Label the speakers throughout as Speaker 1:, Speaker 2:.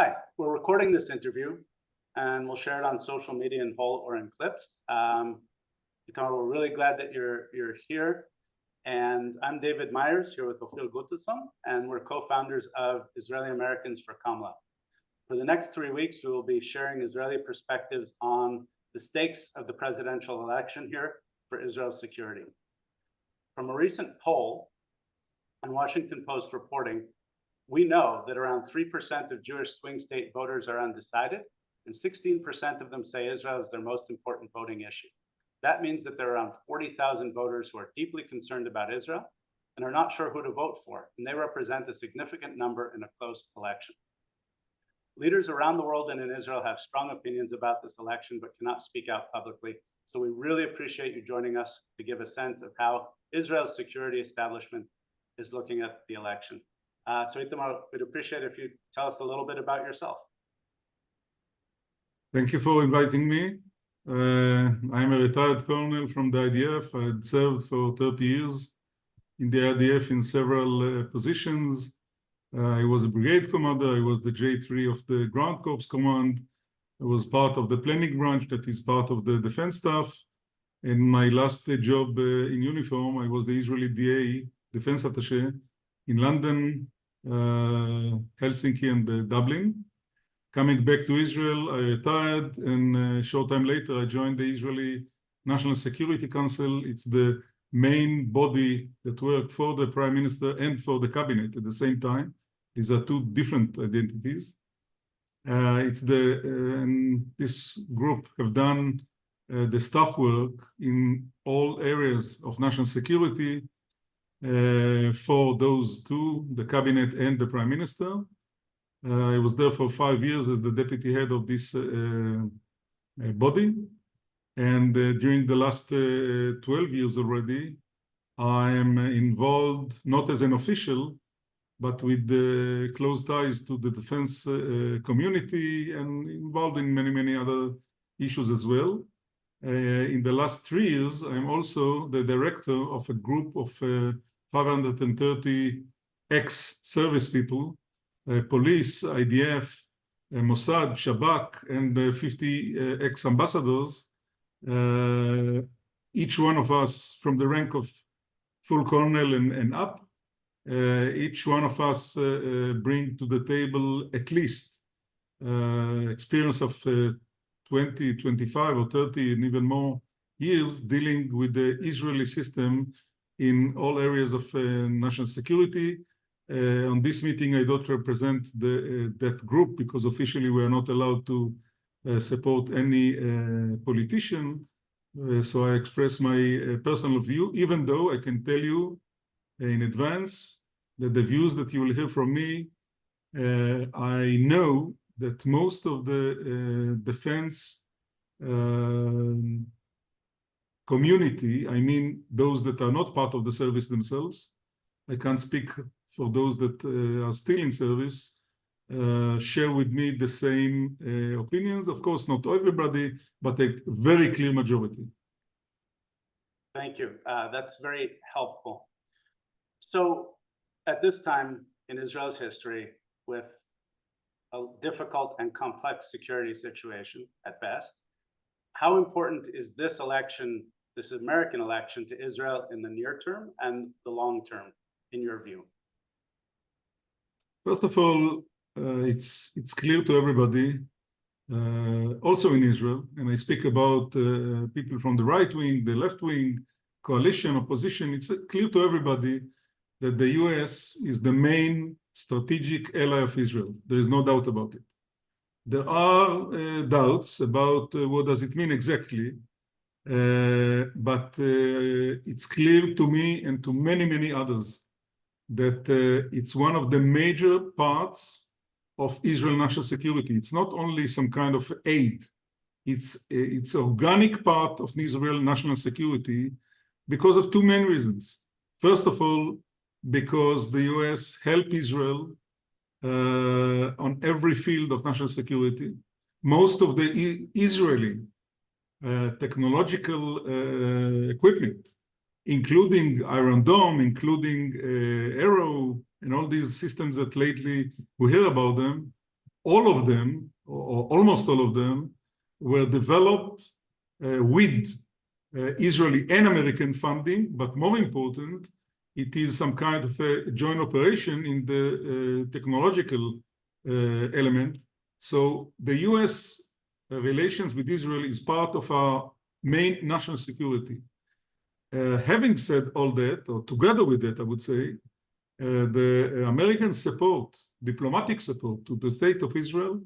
Speaker 1: Hi, we're recording this interview and we'll share it on social media in whole or in clips. Itamar, we're really glad that you're here. And I'm David Myers here with Ophir Gutterson, and we're co-founders of Israeli Americans for Kamala. For the next 3 weeks, we will be sharing Israeli perspectives on the stakes of the presidential election here for Israel's security. From a recent poll on Washington Post reporting, we know that around 3% of Jewish swing state voters are undecided, and 16% of them say Israel is their most important voting issue. That means that there are around 40,000 voters who are deeply concerned about Israel and are not sure who to vote for, and they represent a significant number in a close election. Leaders around the world and in Israel have strong opinions about this election but cannot speak out publicly, so we really appreciate you joining us to give a sense of how Israel's security establishment is looking at the election. So Itamar, we'd appreciate it if you tell us a little bit about yourself.
Speaker 2: Thank you for inviting me. I'm a retired colonel from the IDF. I had served for 30 years in the IDF in several positions. I was a brigade commander. I was the J3 of the Ground Corps Command. I was part of the planning branch that is part of the defense staff. In my last job in uniform, I was the Israeli DA, defense attaché, in London, Helsinki, and Dublin. Coming back to Israel, I retired, and a short time later, I joined the Israeli National Security Council. It's the main body that works for the Prime Minister and for the cabinet at the same time. These are two different identities. This group have done the staff work in all areas of national security for those two, the cabinet and the Prime Minister. I was there for 5 years as the deputy head of this body. And during the last 12 years already, I am involved, not as an official, but with close ties to the defense community and involved in many, many other issues as well. In the last 3 years, I'm also the director of a group of 530 ex-service people, police, IDF, Mossad, Shabak, and 50 ex-ambassadors. Each one of us from the rank of full colonel and up, each one of us bring to the table at least experience of 20, 25, or 30, and even more years dealing with the Israeli system in all areas of national security. On this meeting, I don't represent that group because officially we are not allowed to support any politician. So I express my personal view, even though I can tell you in advance that the views that you will hear from me, I know that most of the defense community, I mean those that are not part of the service themselves, I can't speak for those that are still in service, share with me the same opinions. Of course, not everybody, but a very clear majority.
Speaker 1: Thank you. That's very helpful. So at this time in Israel's history, with a difficult and complex security situation at best, how important is this election, this American election, to Israel in the near term and the long term, in your view?
Speaker 2: First of all, it's clear to everybody, also in Israel, and I speak about people from the right wing, the left wing, coalition, opposition. It's clear to everybody that the US is the main strategic ally of Israel. There is no doubt about it. There are doubts about what does it mean exactly, but it's clear to me and to many, many others that it's one of the major parts of Israel national security. It's not only some kind of aid. It's organic part of Israel national security because of two main reasons. First of all, because the US help Israel on every field of national security. Most of the Israeli technological equipment, including Iron Dome, including Arrow, and all these systems that lately we hear about them, all of them, or almost all of them, were developed with Israeli and American funding, but more important, it is some kind of a joint operation in the technological element. So the US relations with Israel is part of our main national security. Having said all that, or together with that, I would say, the American support, diplomatic support to the state of Israel,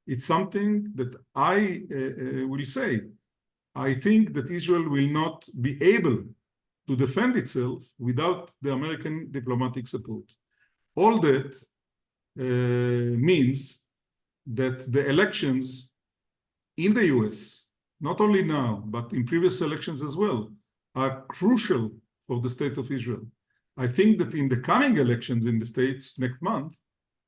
Speaker 2: it's something that I will say. I think that Israel will not be able to defend itself without the American diplomatic support. All that means that the elections in the US, not only now, but in previous elections as well, are crucial for the state of Israel. I think that in the coming elections in the States next month,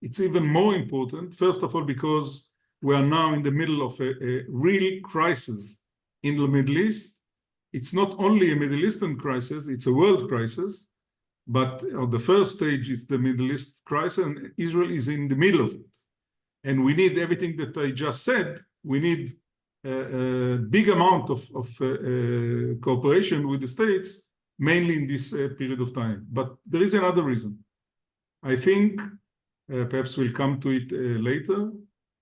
Speaker 2: it's even more important, first of all, because we are now in the middle of a real crisis in the Middle East. It's not only a Middle Eastern crisis, it's a world crisis, but the first stage is the Middle East crisis, and Israel is in the middle of it. And we need everything that I just said. We need a big amount of cooperation with the states, mainly in this period of time. But there is another reason. I think, perhaps we'll come to it later,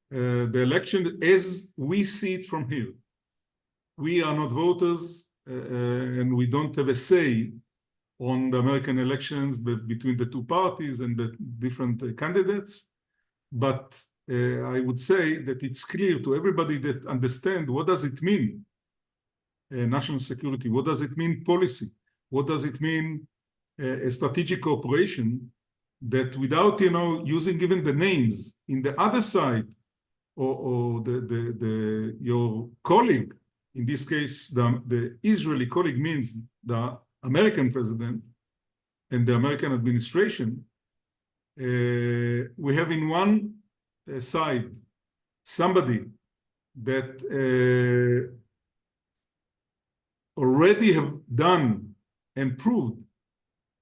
Speaker 2: the election as we see it from here. We are not voters, and we don't have a say on the American elections between the two parties and the different candidates. But I would say that it's clear to everybody that understand what does it mean, national security, what does it mean policy, what does it mean a strategic cooperation, that without using even the names in the other side, or your colleague, in this case the Israeli colleague means the American president and the American administration, we have in one side somebody that already have done and proved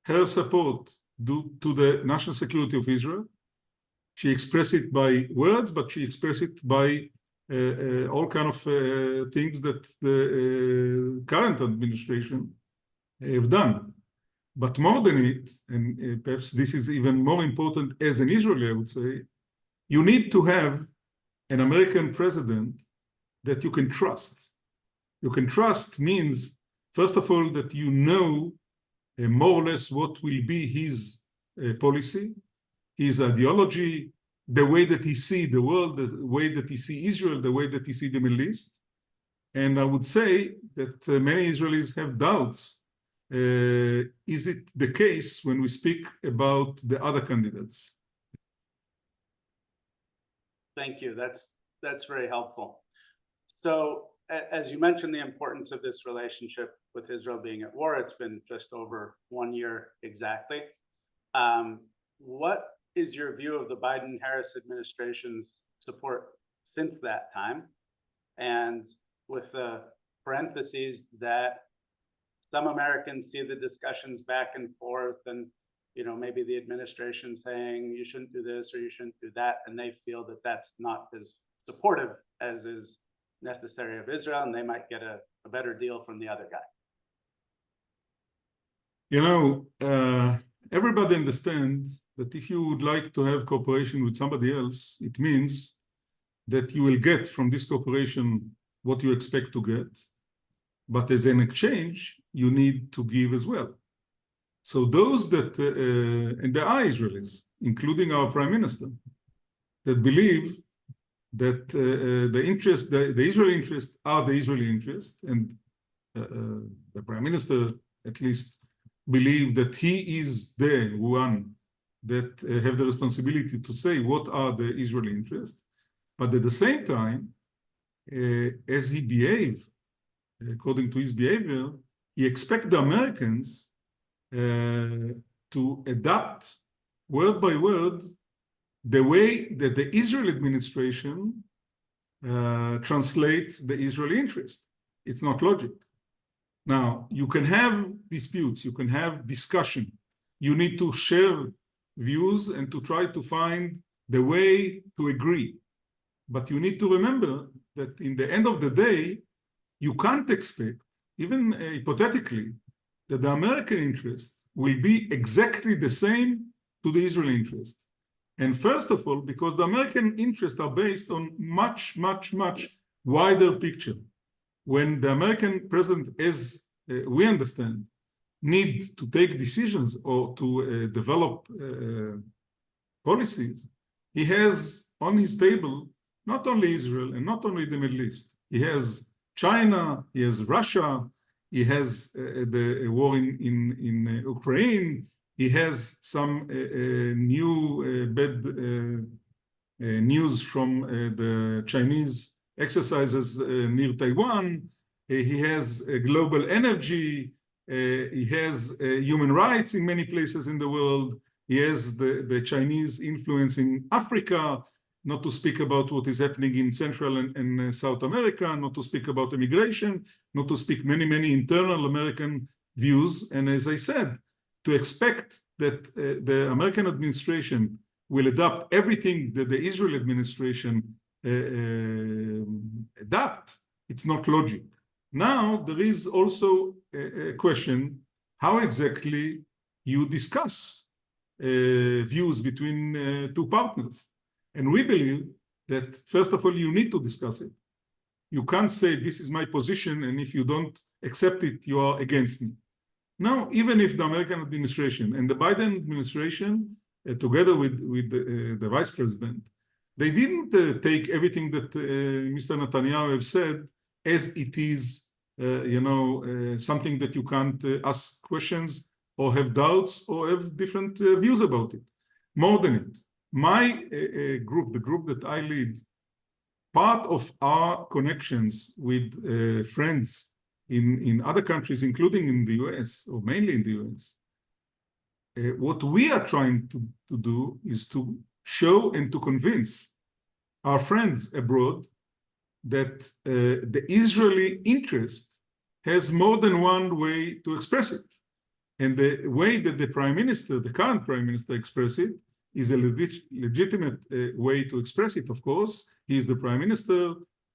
Speaker 2: her support to the national security of Israel. She expressed it by words, but she expressed it by all kind of things that the current administration have done. But more than it, and perhaps this is even more important as an Israeli, I would say, you need to have an American president that you can trust. You can trust means, first of all, that you know more or less what will be his policy, his ideology, the way that he sees the world, the way that he sees Israel, the way that he sees the Middle East. And I would say that many Israelis have doubts. Is it the case when we speak about the other candidates?
Speaker 1: Thank you. That's very helpful. So, as you mentioned, the importance of this relationship with Israel being at war, it's been just over 1 year exactly. What is your view of the Biden-Harris administration's support since that time? And with the parentheses that some Americans see the discussions back and forth, and maybe the administration saying you shouldn't do this or you shouldn't do that, and they feel that that's not as supportive as is necessary of Israel, and they might get a better deal from the other guy.
Speaker 2: Everybody understands that if you would like to have cooperation with somebody else, it means that you will get from this cooperation what you expect to get. But as an exchange, you need to give as well. So those that, and there are Israelis, including our prime minister, that believe that the Israeli interests are the Israeli interests, and the prime minister at least believe that he is the one that have the responsibility to say what are the Israeli interests. But at the same time, as he behaves, according to his behavior, he expects the Americans to adapt word by word the way that the Israeli administration translates the Israeli interest. It's not logic. Now, you can have disputes, you can have discussion. You need to share views and to try to find the way to agree. But you need to remember that in the end of the day, you can't expect, even hypothetically, that the American interest will be exactly the same to the Israeli interest. And first of all, because the American interests are based on much, much, much wider picture. When the American president, as we understand, need to take decisions or to develop policies, he has on his table not only Israel and not only the Middle East. He has China, he has Russia, he has the war in Ukraine, he has some new bad news from the Chinese exercises near Taiwan. He has global energy. He has human rights in many places in the world. He has the Chinese influence in Africa, not to speak about what is happening in Central and South America, not to speak about immigration, not to speak many, many internal American views. And as I said, to expect that the American administration will adopt everything that the Israeli administration adapt, it's not logic. Now, there is also a question, how exactly you discuss views between two partners. And we believe that, first of all, you need to discuss it. You can't say, this is my position, and if you don't accept it, you are against me. Now, even if the American administration and the Biden administration, together with the vice president, they didn't take everything that Mr. Netanyahu have said as it is, something that you can't ask questions or have doubts or have different views about it. More than it, my group, the group that I lead, part of our connections with friends in other countries, including in the US, or mainly in the US, what we are trying to do is to show and to convince our friends abroad that the Israeli interest has more than one way to express it. And the way that the prime minister, the current prime minister, express it is a legitimate way to express it, of course. He is the prime minister.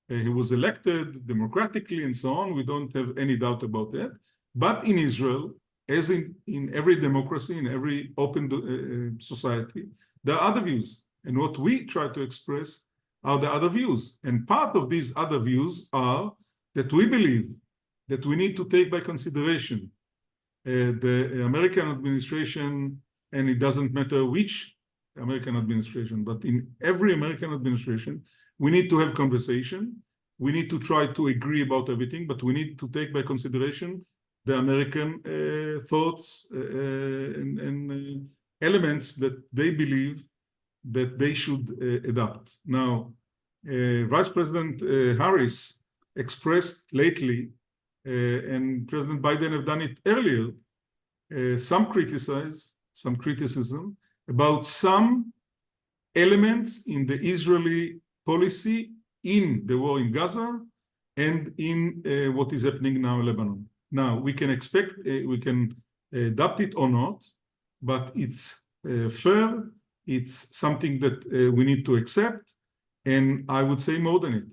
Speaker 2: He was elected democratically and so on. We don't have any doubt about that. But in Israel, as in every democracy, in every open society, there are other views. And what we try to express are the other views. And part of these other views are that we believe that we need to take by consideration the American administration, and it doesn't matter which American administration, but in every American administration, we need to have conversation. We need to try to agree about everything, but we need to take by consideration the American thoughts and elements that they believe that they should adopt. Now, Vice President Harris expressed lately, and President Biden have done it earlier, some criticism about some elements in the Israeli policy in the war in Gaza and in what is happening now in Lebanon. Now, we can expect, we can adopt it or not, but it's fair, it's something that we need to accept, and I would say more than it.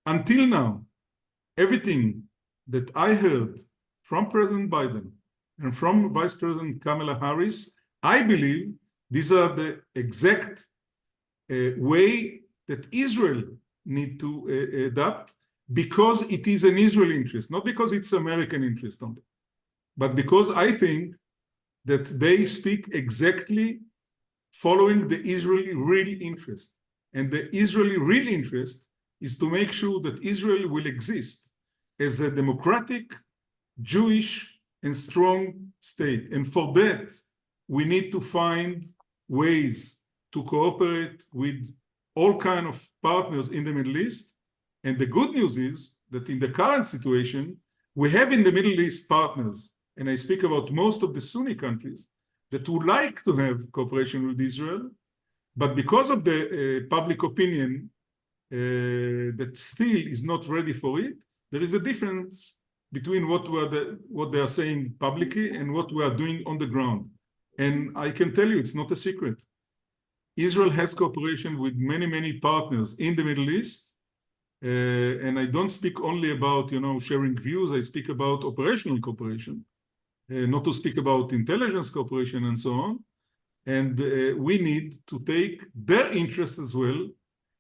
Speaker 2: Until now, everything that I heard from President Biden and from Vice President Kamala Harris, I believe these are the exact way that Israel need to adapt, because it is an Israeli interest, not because it's American interest only, but because I think that they speak exactly following the Israeli real interest. And the Israeli real interest is to make sure that Israel will exist as a democratic, Jewish, and strong state. And for that, we need to find ways to cooperate with all kinds of partners in the Middle East. And the good news is that in the current situation, we have in the Middle East partners, and I speak about most of the Sunni countries, that would like to have cooperation with Israel, but because of the public opinion that still is not ready for it, there is a difference between what they are saying publicly and what we are doing on the ground. And I can tell you, it's not a secret. Israel has cooperation with many, many partners in the Middle East. And I don't speak only about, sharing views. I speak about operational cooperation, not to speak about intelligence cooperation and so on. And we need to take their interests as well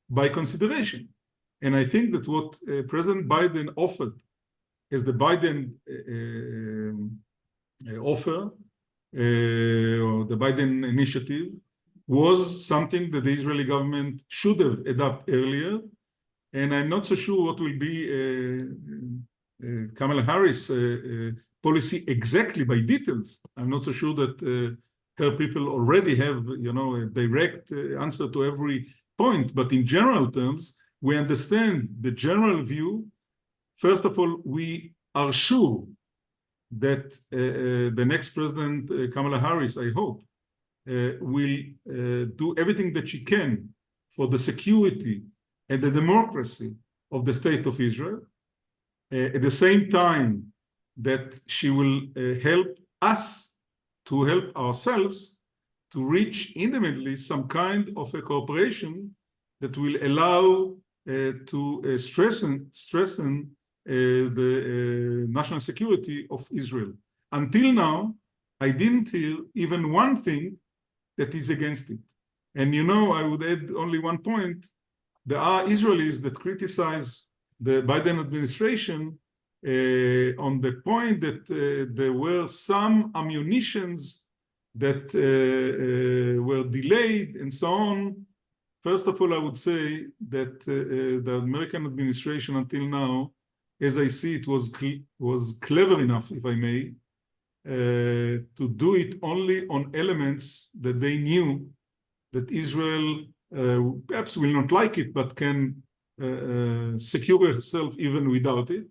Speaker 2: by consideration. And I think that what President Biden offered as the Biden offer, or the Biden initiative, was something that the Israeli government should have adopted earlier. And I'm not so sure what will be Kamala Harris' policy exactly by details. I'm not so sure that her people already have, a direct answer to every point. But in general terms, we understand the general view. First of all, we are sure that the next president, Kamala Harris, I hope, will do everything that she can for the security and the democracy of the state of Israel. At the same time, that she will help us to help ourselves to reach in the Middle East some kind of a cooperation that will allow to strengthen the national security of Israel. Until now, I didn't hear even one thing that is against it. And I would add only one point. There are Israelis that criticize the Biden administration on the point that there were some ammunitions that were delayed and so on. First of all, I would say that the American administration until now, as I see it, was clever enough, if I may, to do it only on elements that they knew that Israel perhaps will not like it, but can secure herself even without it.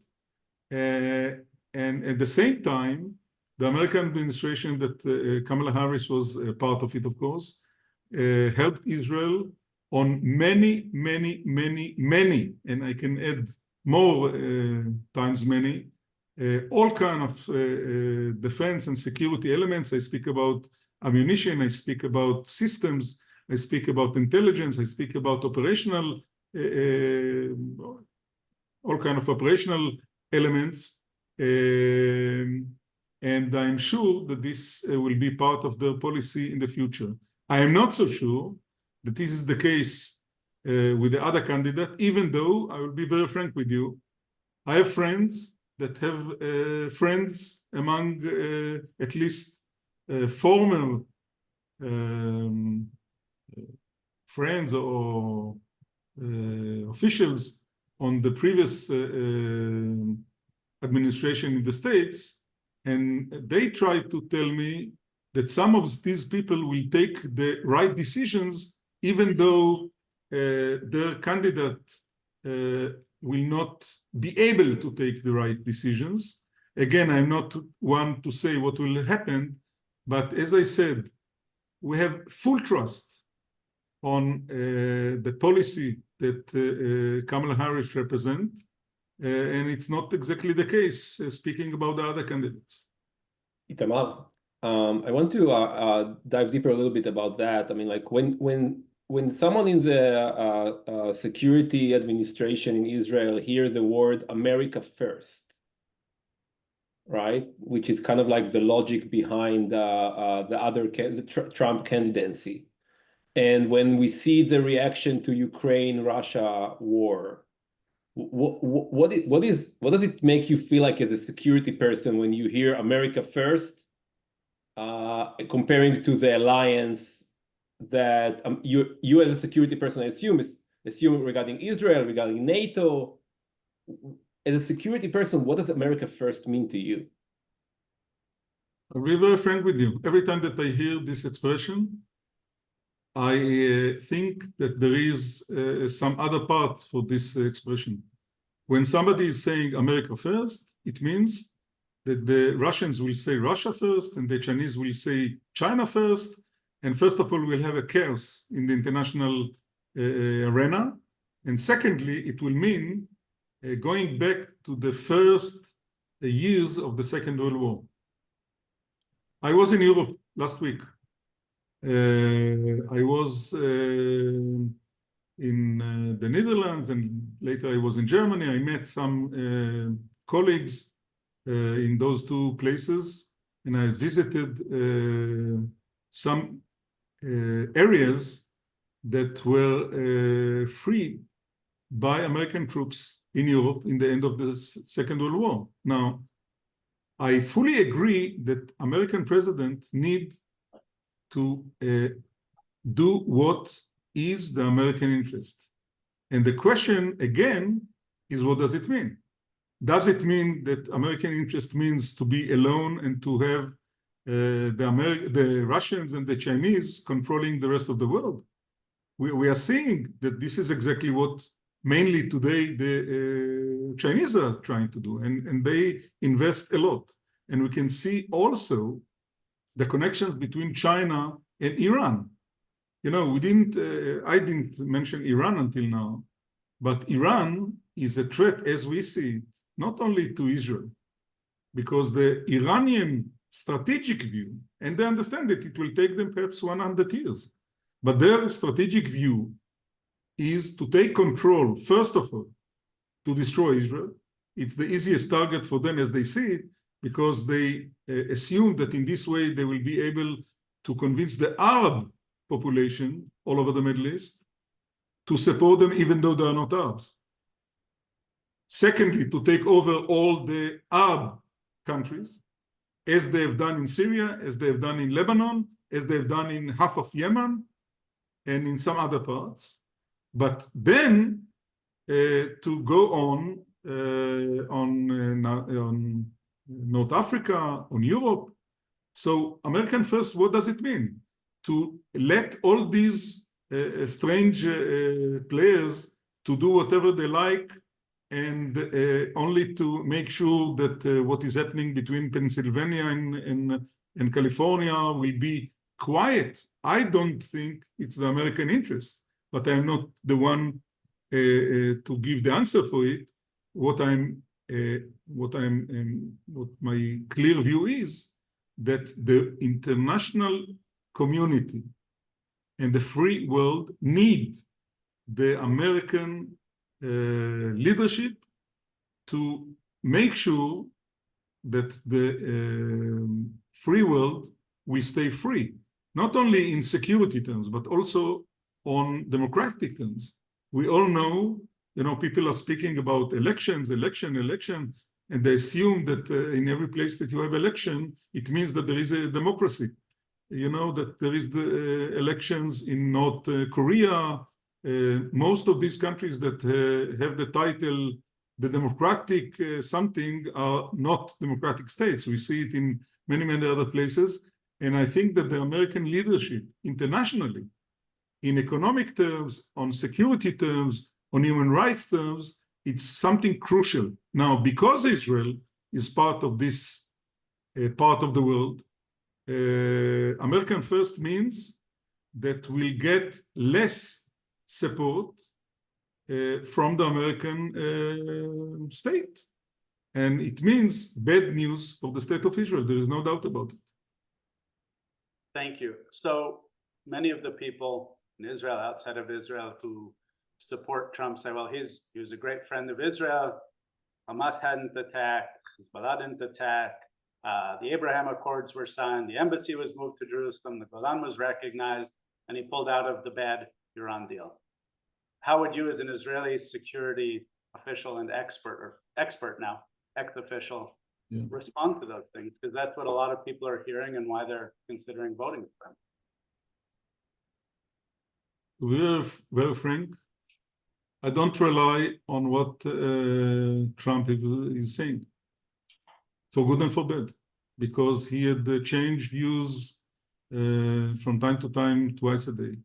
Speaker 2: And at the same time, the American administration that Kamala Harris was a part of it, of course, helped Israel on many, and I can add more times many, all kind of defense and security elements. I speak about ammunition, I speak about systems, I speak about intelligence, I speak about operational, all kind of operational elements. And I'm sure that this will be part of their policy in the future. I am not so sure that this is the case with the other candidate, even though I will be very frank with you. I have friends that have friends among at least former friends or officials on the previous administration in the States, and they try to tell me that some of these people will take the right decisions, even though their candidate will not be able to take the right decisions. Again, I'm not one to say what will happen, but as I said, we have full trust on the policy that Kamala Harris represents, and it's not exactly the case speaking about the other candidates.
Speaker 3: Itamar, I want to dive deeper a little bit about that. I mean, like when someone in the security administration in Israel hear the word America first, right, which is kind of like the logic behind the Trump candidacy, and when we see the reaction to Ukraine-Russia war, what does it make you feel like as a security person when you hear America first, comparing to the alliance that you as a security person, I assume regarding Israel, regarding NATO? As a security person, what does America first mean to you?
Speaker 2: I'll be very frank with you. Every time that I hear this expression, I think that there is some other part for this expression. When somebody is saying America first, it means that the Russians will say Russia first, and the Chinese will say China first. And first of all, we'll have a chaos in the international arena. And secondly, it will mean going back to the first years of the Second World War. I was in Europe last week, I was in the Netherlands, and later I was in Germany. I met some colleagues in those two places, and I visited some areas that were freed by American troops in Europe in the end of the Second World War. Now, I fully agree that American president need to do what is the American interest. And the question, again, is what does it mean? Does it mean that American interest means to be alone and to have the Russians and the Chinese controlling the rest of the world? We are seeing that this is exactly what mainly today the Chinese are trying to do, and they invest a lot. And we can see also the connections between China and Iran. You know, I didn't mention Iran until now, but Iran is a threat as we see it, not only to Israel, because the Iranian strategic view, and they understand that it will take them perhaps 100 years, but their strategic view is to take control, first of all, to destroy Israel. It's the easiest target for them as they see it, because they assume that in this way they will be able to convince the Arab population all over the Middle East to support them even though they are not Arabs. Secondly, to take over all the Arab countries, as they have done in Syria, as they have done in Lebanon, as they have done in half of Yemen, and in some other parts. But then to go on North Africa, on Europe. So American first, what does it mean? To let all these strange players to do whatever they like, and only to make sure that what is happening between Pennsylvania and California will be quiet. I don't think it's the American interest, but I'm not the one to give the answer for it. What my clear view is that the international community and the free world need the American leadership to make sure that the free world will stay free, not only in security terms, but also on democratic terms. We all know, you know, people are speaking about elections, election, and they assume that in every place that you have election, it means that there is a democracy. You know, that there is the elections in North Korea. Most of these countries that have the title, the democratic something, are not democratic states. We see it in many, many other places. And I think that the American leadership internationally, in economic terms, on security terms, on human rights terms, it's something crucial. Now, because Israel is part of this part of the world, American first means that we'll get less support from the American state. And it means bad news for the state of Israel. There is no doubt about it.
Speaker 1: Thank you. So many of the people in Israel, outside of Israel, who support Trump say, well, he was a great friend of Israel. Hamas hadn't attacked, Hezbollah didn't attack. The Abraham Accords were signed. The embassy was moved to Jerusalem. The Golan was recognized, and he pulled out of the bad Iran deal. How would you, as an Israeli security official and expert now, ex-official, respond to those things? Because that's what a lot of people are hearing and why they're considering voting for him.
Speaker 2: We're very frank. I don't rely on what Trump is saying, for good and for bad, because he had changed views from time to time, twice a day.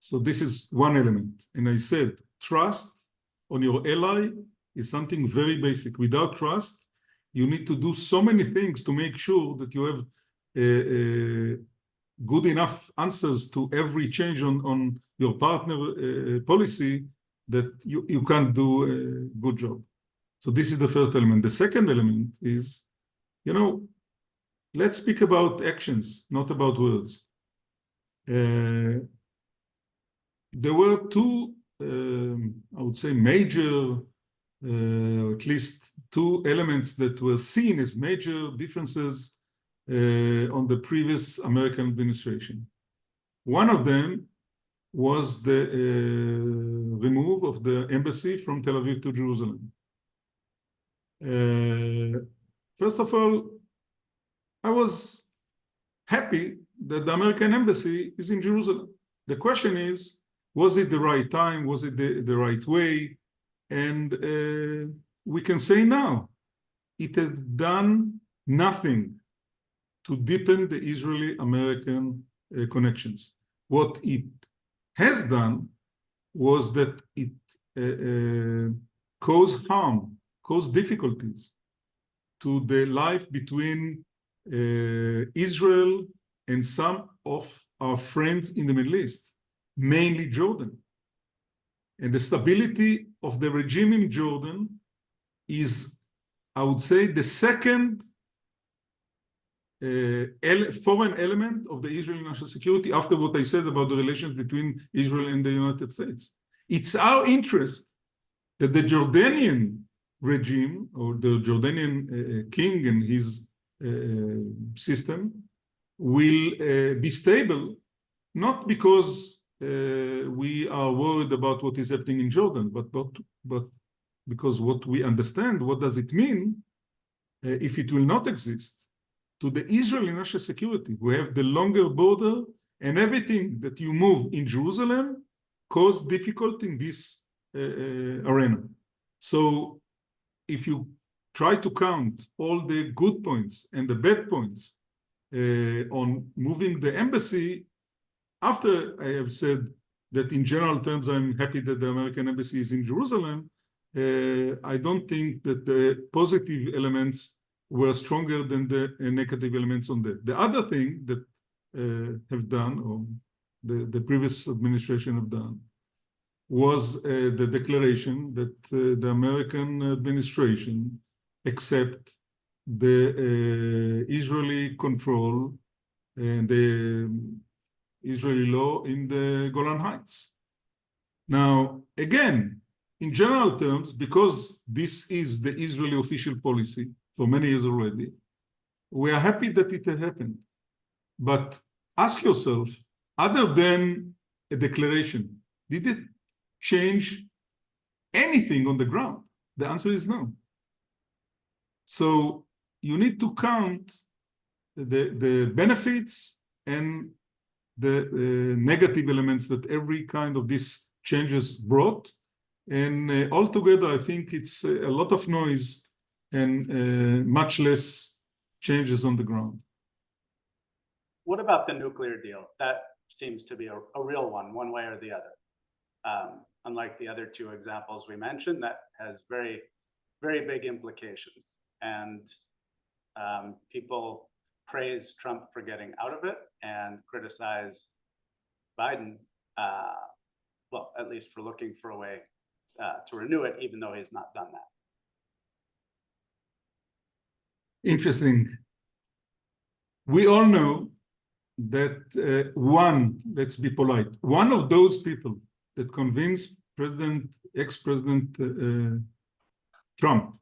Speaker 2: So this is one element. And I said, trust on your ally is something very basic. Without trust, you need to do so many things to make sure that you have good enough answers to every change on your partner policy that you can't do a good job. So this is the first element. The second element is, you know, let's speak about actions, not about words. There were two, I would say, major, at least two elements that were seen as major differences on the previous American administration. One of them was the remove of the embassy from Tel Aviv to Jerusalem. First of all, I was happy that the American embassy is in Jerusalem. The question is, was it the right time? Was it the right way? And we can say now, it has done nothing to deepen the Israeli-American connections. What it has done was that it caused harm, caused difficulties to the life between Israel and some of our friends in the Middle East, mainly Jordan. And the stability of the regime in Jordan is, I would say, the second foreign element of the Israeli national security after what I said about the relations between Israel and the United States. It's our interest that the Jordanian regime or the Jordanian king and his system will be stable, not because we are worried about what is happening in Jordan, but because what we understand, what does it mean if it will not exist to the Israeli national security. We have the longer border and everything that you move in Jerusalem cause difficulty in this arena. So if you try to count all the good points and the bad points on moving the embassy, after I have said that in general terms, I'm happy that the American embassy is in Jerusalem, I don't think that the positive elements were stronger than the negative elements on that. The other thing that have done, or the previous administration have done, was the declaration that the American administration accept the Israeli control and the Israeli law in the Golan Heights. Now, again, in general terms, because this is the Israeli official policy for many years already, we are happy that it had happened. But ask yourself, other than a declaration, did it change anything on the ground? The answer is no. So you need to count the benefits and the negative elements that every kind of these changes brought. And altogether, I think it's a lot of noise and much less changes on the ground.
Speaker 1: What about the nuclear deal? That seems to be a real one way or the other. Unlike the other two examples we mentioned, that has very, very big implications. And people praise Trump for getting out of it and criticize Biden, well, at least for looking for a way to renew it, even though he's not done that.
Speaker 2: Interesting. We all know that let's be polite, one of those people that convinced ex-President Trump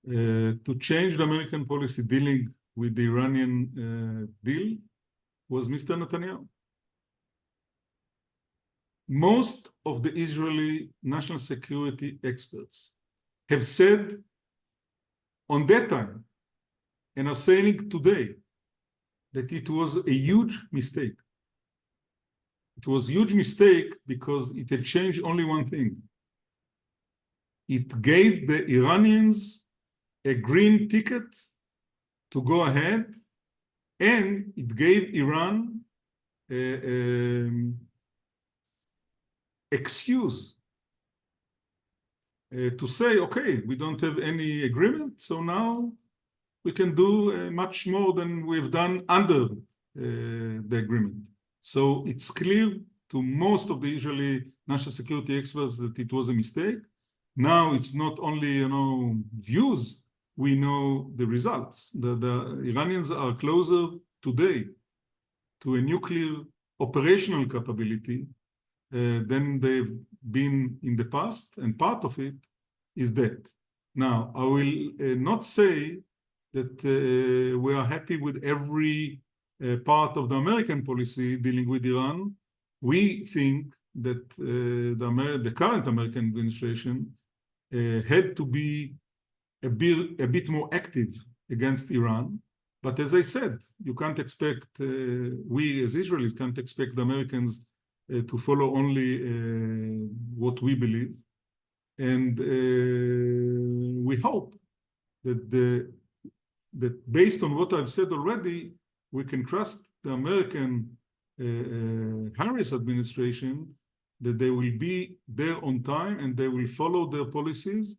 Speaker 2: to change the American policy dealing with the Iranian deal was Mr. Netanyahu. Most of the Israeli national security experts have said on that time, and are saying today, that it was a huge mistake. It was a huge mistake because it had changed only one thing. It gave the Iranians a green ticket to go ahead, and it gave Iran excuse to say, okay, we don't have any agreement, so now we can do much more than we've done under the agreement. So it's clear to most of the Israeli national security experts that it was a mistake. Now it's not only views, we know the results. The Iranians are closer today to a nuclear operational capability than they've been in the past, and part of it is that. Now, I will not say that we are happy with every part of the American policy dealing with Iran. We think that the current American administration had to be a bit more active against Iran. But as I said, you can't expect, we as Israelis can't expect the Americans to follow only what we believe. And we hope that that based on what I've said already, we can trust the American Harris administration that they will be there on time and they will follow their policies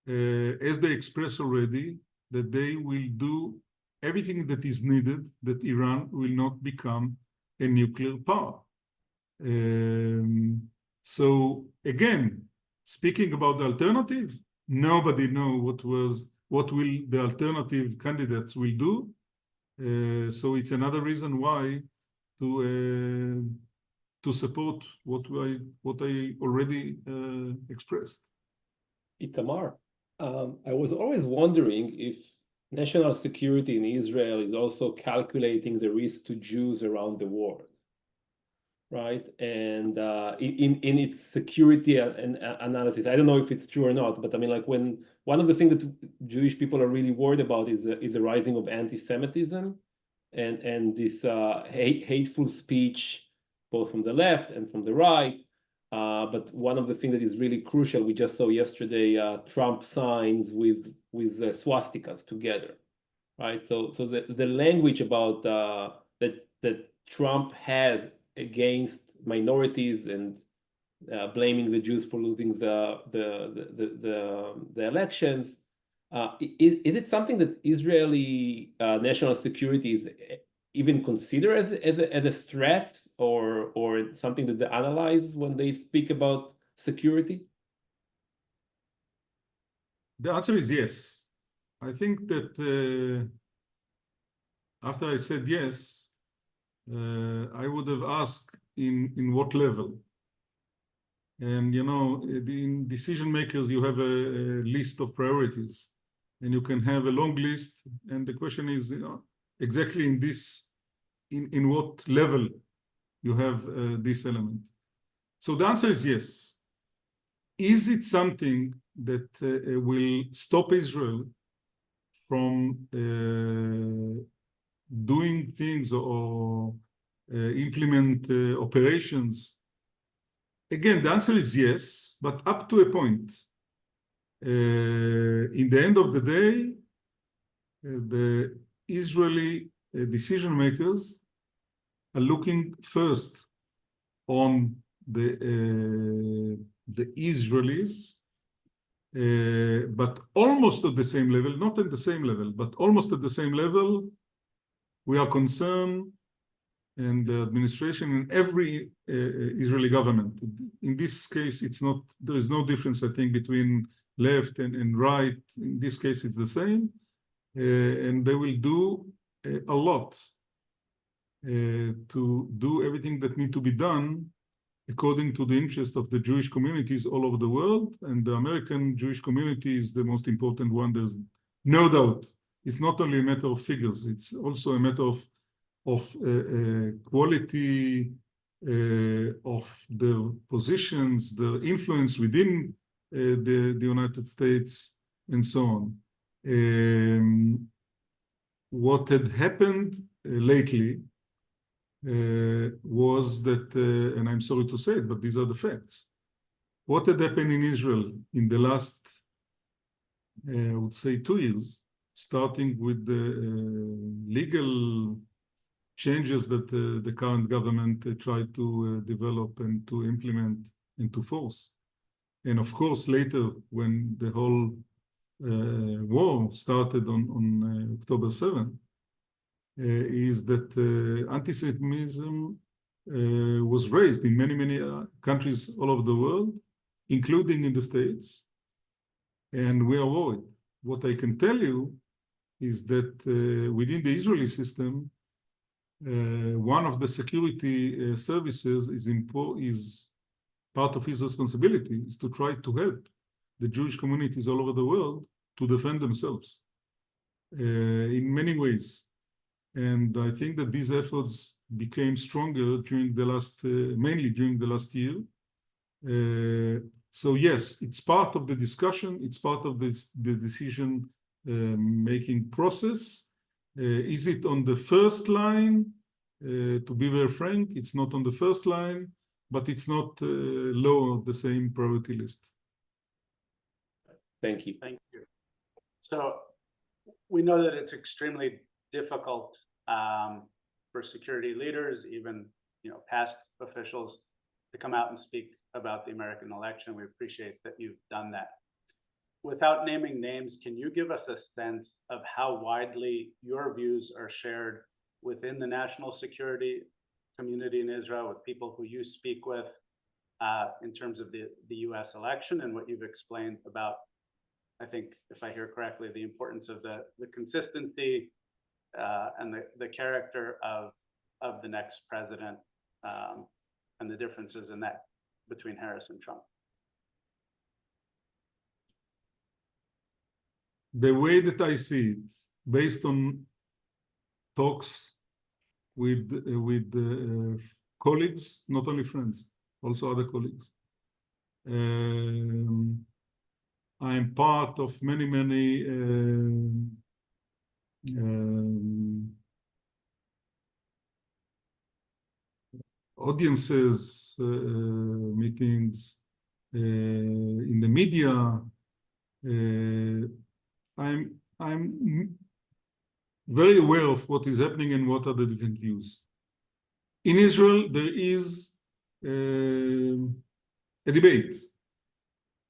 Speaker 2: as they express already, that they will do everything that is needed, that Iran will not become a nuclear power. So again, speaking about the alternative, nobody knows what will the alternative candidates will do. So it's another reason why to support what I already expressed.
Speaker 3: Itamar, I was always wondering if national security in Israel is also calculating the risk to Jews around the world, right? And in its security and analysis, I don't know if it's true or not, but I mean, like when one of the things that Jewish people are really worried about is the rising of anti-Semitism and this hateful speech, both from the left and from the right. But one of the things that is really crucial, we just saw yesterday, Trump signs with swastikas together, right? So the language about that Trump has against minorities and blaming the Jews for losing the elections, is it something that Israeli national security is even consider as a threat or something that they analyze when they speak about security?
Speaker 2: The answer is yes. I think that after I said yes, I would have asked in what level. And you know, in decision makers, you have a list of priorities, and you can have a long list. And the question is, you know, exactly in what level you have this element. So the answer is yes. Is it something that will stop Israel from doing things or implement operations? Again, the answer is yes, but up to a point. In the end of the day, the Israeli decision makers are looking first on the Israelis, but almost at the same level, not at the same level, but almost at the same level. We are concerned, and the administration and every Israeli government. In this case, there is no difference, I think, between left and right. In this case, it's the same. And they will do a lot to do everything that needs to be done according to the interest of the Jewish communities all over the world. And the American Jewish community is the most important one. There's no doubt. It's not only a matter of figures. It's also a matter of quality of the positions, the influence within the United States, and so on. What had happened lately was that, and I'm sorry to say it, but these are the facts. What had happened in Israel in the last, I would say, 2 years, starting with the legal changes that the current government tried to develop and to implement and to force. And of course, later, when the whole war started on October 7th, is that antisemitism was raised in many countries all over the world, including in the States. And we are worried. What I can tell you is that within the Israeli system, one of the security services is part of his responsibility is to try to help the Jewish communities all over the world to defend themselves in many ways. And I think that these efforts became stronger during the last, mainly during the last year. So yes, it's part of the discussion. It's part of the decision making process. Is it on the first line? To be very frank, it's not on the first line, but it's not low on the same priority list.
Speaker 3: Thank you.
Speaker 1: Thank you. So we know that it's extremely difficult for security leaders, even past officials, to come out and speak about the American election. We appreciate that you've done that. Without naming names, can you give us a sense of how widely your views are shared within the national security community in Israel, with people who you speak with in terms of the US election and what you've explained about, I think, if I hear correctly, the importance of the consistency and the character of the next president and the differences in that between Harris and Trump?
Speaker 2: The way that I see it, based on talks with colleagues, not only friends, also other colleagues. I'm part of many audiences, meetings in the media. I'm very aware of what is happening and what are the different views. In Israel, there is a debate.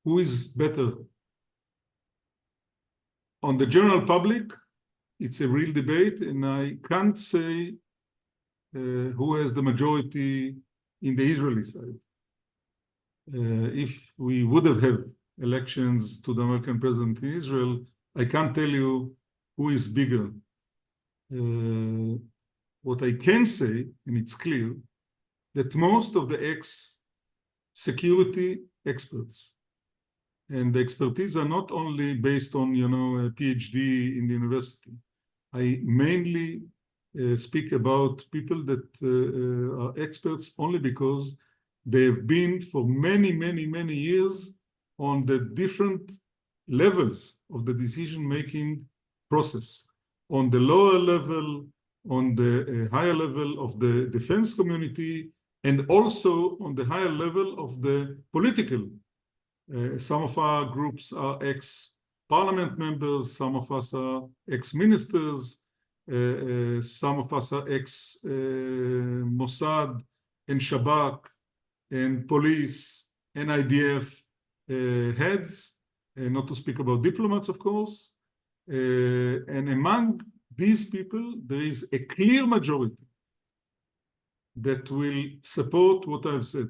Speaker 2: Who is better? On the general public, it's a real debate, and I can't say who has the majority in the Israeli side. If we would have had elections to the American president in Israel, I can't tell you who is bigger. What I can say, and it's clear, that most of the ex-security experts, and the expertise are not only based on, a PhD in the university. I mainly speak about people that are experts only because they've been for many years on the different levels of the decision-making process, on the lower level, on the higher level of the defense community, and also on the higher level of the political. Some of our groups are ex-parliament members, some of us are ex-ministers, some of us are ex-Mossad and Shabak and police and IDF heads, not to speak about diplomats, of course. And among these people, there is a clear majority that will support what I've said.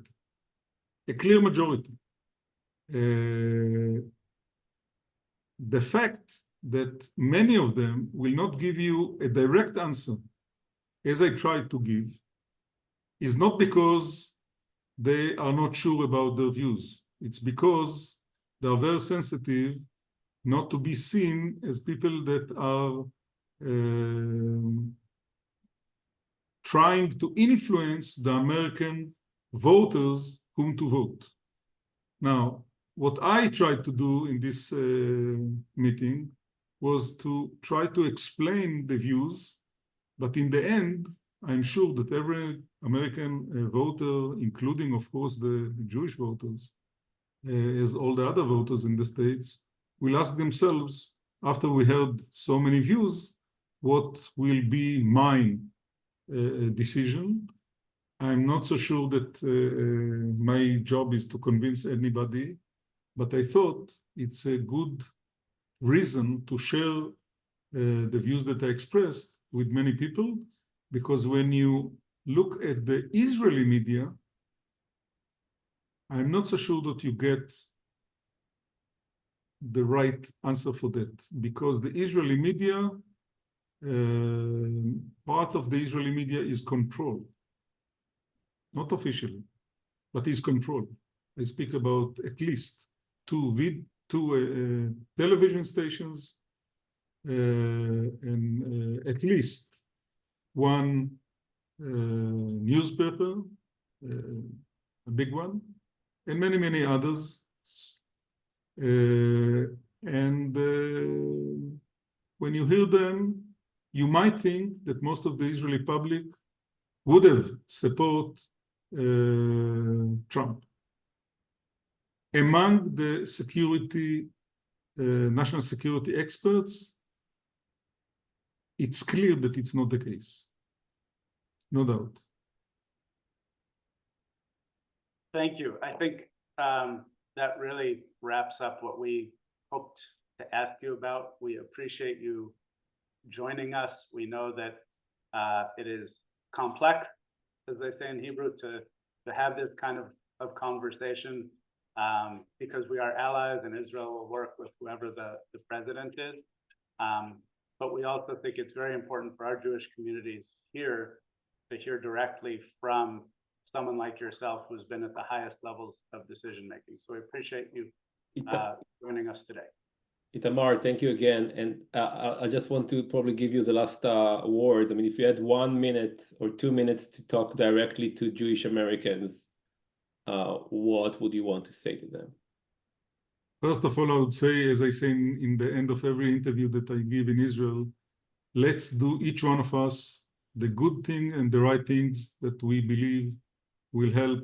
Speaker 2: A clear majority. The fact that many of them will not give you a direct answer, as I tried to give, is not because they are not sure about their views. It's because they are very sensitive not to be seen as people that are trying to influence the American voters whom to vote. Now, what I tried to do in this meeting was to try to explain the views, but in the end, I'm sure that every American voter, including, of course, the Jewish voters, as all the other voters in the States, will ask themselves, after we heard so many views, what will be my decision. I'm not so sure that my job is to convince anybody, but I thought it's a good reason to share the views that I expressed with many people, because when you look at the Israeli media, I'm not so sure that you get the right answer for that, because the Israeli media part of the Israeli media is controlled, not officially, but is controlled. I speak about at least two television stations and at least one newspaper, a big one, and many, many others. When you hear them, you might think that most of the Israeli public would have supported Trump. Among the national security experts, it's clear that it's not the case. No doubt.
Speaker 1: Thank you. I think that really wraps up what we hoped to ask you about. We appreciate you joining us. We know that it is complex, as they say in Hebrew, to have this kind of conversation because we are allies and Israel will work with whoever the president is. But we also think it's very important for our Jewish communities here to hear directly from someone like yourself who's been at the highest levels of decision making. So we appreciate you joining us today.
Speaker 3: Itamar, thank you again. And I just want to probably give you the last words. I mean, if you had 1 minute or 2 minutes to talk directly to Jewish Americans, what would you want to say to them?
Speaker 2: First of all, I would say, as I say in the end of every interview that I give in Israel, let's do each one of us the good thing and the right things that we believe will help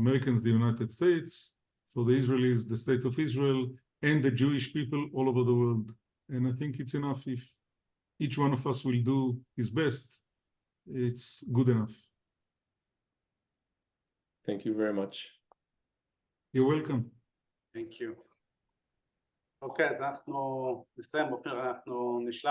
Speaker 2: Americans, the United States, for the Israelis, the state of Israel, and the Jewish people all over the world. And I think it's enough if each one of us will do his best. It's good enough.
Speaker 3: Thank you very much.
Speaker 2: You're welcome.
Speaker 1: Thank you. אוקיי, אז אנחנו נסיים, אופיר, אנחנו נשלח